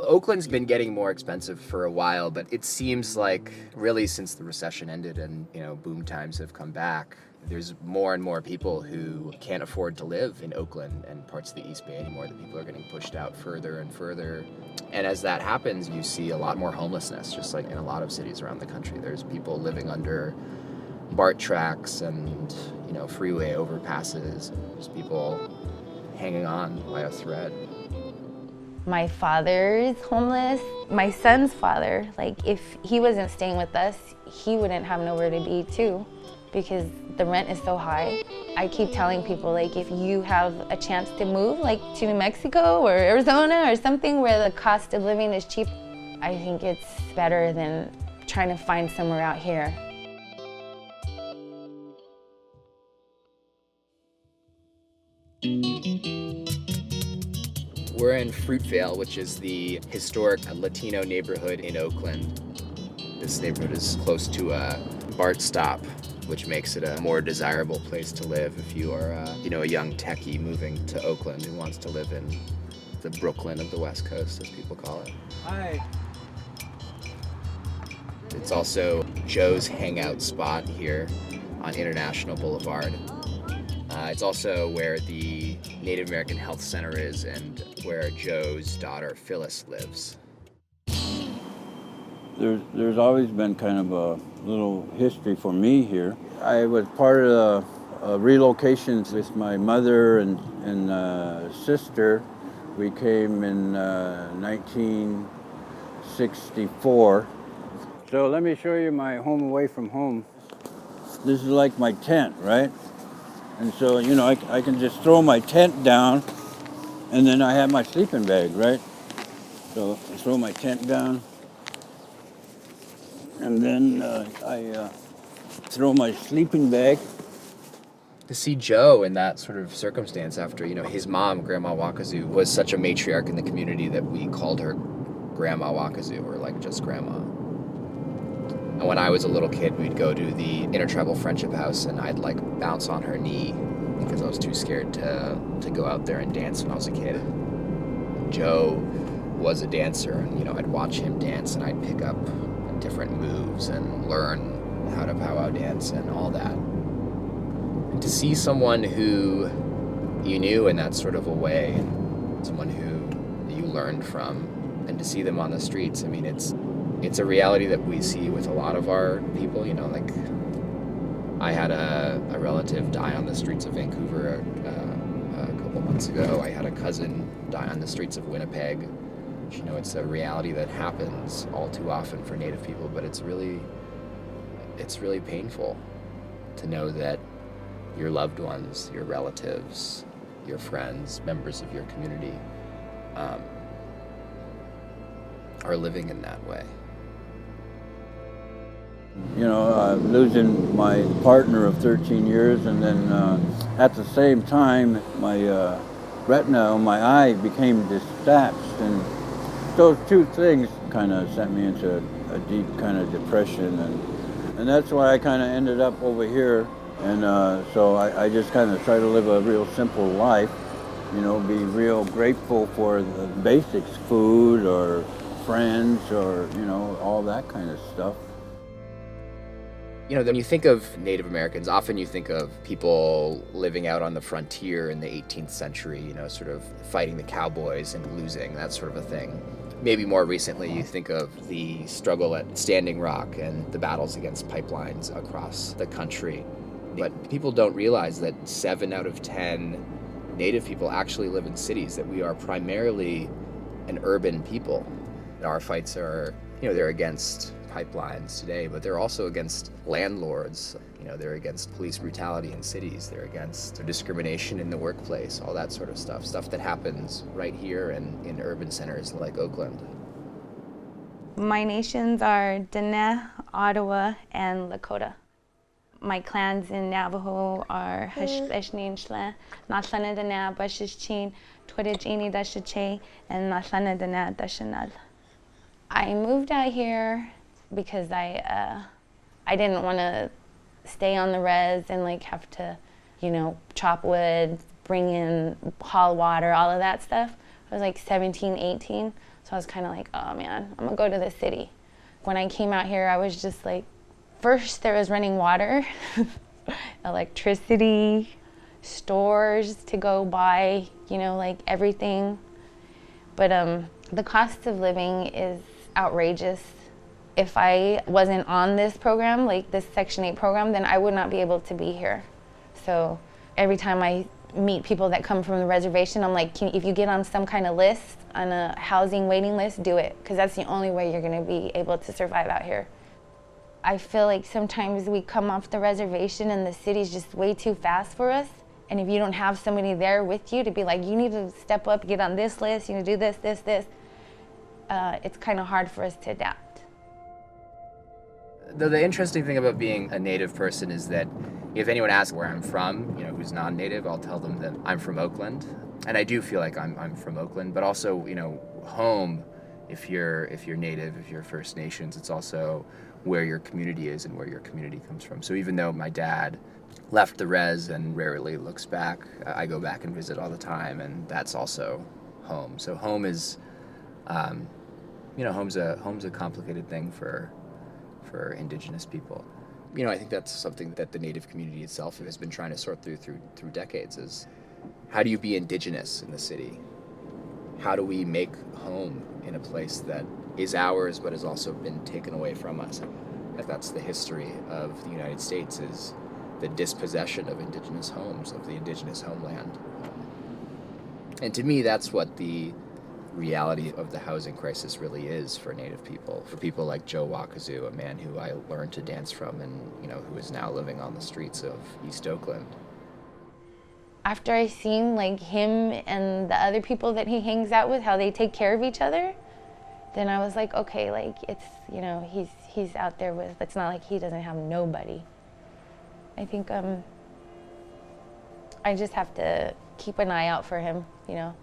Oakland's been getting more expensive for a while, but it seems like really since the recession ended and, boom times have come back, there's more and more people who can't afford to live in Oakland and parts of the East Bay anymore. The people are getting pushed out further and further. And as that happens, you see a lot more homelessness, just like in a lot of cities around the country. There's people living under BART tracks and, freeway overpasses. There's people hanging on by a thread. My father's homeless. My son's father, if he wasn't staying with us, he wouldn't have nowhere to be too, because the rent is so high. I keep telling people, if you have a chance to move, to New Mexico or Arizona or something where the cost of living is cheap, I think it's better than trying to find somewhere out here. We're in Fruitvale, which is the historic Latino neighborhood in Oakland. This neighborhood is close to a BART stop, which makes it a more desirable place to live if you are, a young techie moving to Oakland who wants to live in the Brooklyn of the West Coast, as people call it. Hi. It's also Joe's hangout spot here on International Boulevard. It's also where the Native American Health Center is and where Joe's daughter Phyllis lives. There's always been kind of a little history for me here. I was part of relocations with my mother and sister. We came in 1964. So let me show you my home away from home. This is like my tent, right? And so, I can just throw my tent down, and then I have my sleeping bag, right? So I throw my tent down, and then I throw my sleeping bag. To see Joe in that sort of circumstance after, his mom, Grandma Waukazoo, was such a matriarch in the community that we called her Grandma Waukazoo, or just Grandma. And when I was a little kid, we'd go to the Intertribal Friendship House, and I'd bounce on her knee because I was too scared to go out there and dance when I was a kid. Joe was a dancer, and I'd watch him dance, and I'd pick up different moves and learn how to powwow dance and all that. And to see someone who you knew in that sort of a way, and someone who you learned from, and to see them on the streets, it's a reality that we see with a lot of our people, I had a relative die on the streets of Vancouver a couple months ago. I had a cousin die on the streets of Winnipeg. It's a reality that happens all too often for Native people, but it's really painful to know that your loved ones, your relatives, your friends, members of your community are living in that way. Losing my partner of 13 years, and then at the same time, my retina on my eye became detached, and those two things kind of sent me into a deep kind of depression, and that's why I kind of ended up over here, and so I just kind of try to live a real simple life, be real grateful for the basics, food or friends or, all that kind of stuff. When you think of Native Americans, often you think of people living out on the frontier in the 18th century, sort of fighting the cowboys and losing, that sort of a thing. Maybe more recently, you think of the struggle at Standing Rock and the battles against pipelines across the country. But people don't realize that 7 out of 10 Native people actually live in cities, that we are primarily an urban people. Our fights are, they're against pipelines today, but they're also against landlords. They're against police brutality in cities. They're against discrimination in the workplace, all that sort of stuff that happens right here and in urban centers like Oakland. My nations are Diné, Ottawa, and Lakota. My clans in Navajo are Hashlesh-Ninshle, Natlana Diné, Bashishchin, Twedijini Dashache, and Natlana Diné Dashanal. I moved out here because I didn't want to stay on the res and have to, chop wood, bring in, haul water, all of that stuff. I was like 17, 18. So I was kind of like, oh man, I'm gonna go to the city. When I came out here, I was just like, first there was running water, electricity, stores to go buy, you know, like everything. But the cost of living is outrageous. If I wasn't on this program, like this Section 8 program, then I would not be able to be here. So every time I meet people that come from the reservation, I'm like, if you get on some kind of list, on a housing waiting list, do it, because that's the only way you're gonna be able to survive out here. I feel like sometimes we come off the reservation and the city's just way too fast for us. And if you don't have somebody there with you to be like, you need to step up, get on this list, you need to do this, this, this, it's kind of hard for us to adapt. The interesting thing about being a Native person is that if anyone asks where I'm from, you know, who's non-Native, I'll tell them that I'm from Oakland. And I do feel like I'm from Oakland, but also, you know, home, if you're Native, if you're First Nations, it's also where your community is and where your community comes from. So even though my dad left the res and rarely looks back, I go back and visit all the time, and that's also home. So home is, you know, home's a complicated thing for Indigenous people. You know, I think that's something that the Native community itself has been trying to sort through decades is, how do you be Indigenous in the city? How do we make home in a place that is ours but has also been taken away from us? That's the history of the United States, is the dispossession of Indigenous homes, of the Indigenous homeland. And to me, that's what the reality of the housing crisis really is for Native people. For people like Joe Waukazoo, a man who I learned to dance from and, you know, who is now living on the streets of East Oakland. After I seen like him and the other people that he hangs out with, how they take care of each other, then I was like, okay, like it's, you know, he's out there with, it's not like he doesn't have nobody. I think I just have to keep an eye out for him, you know.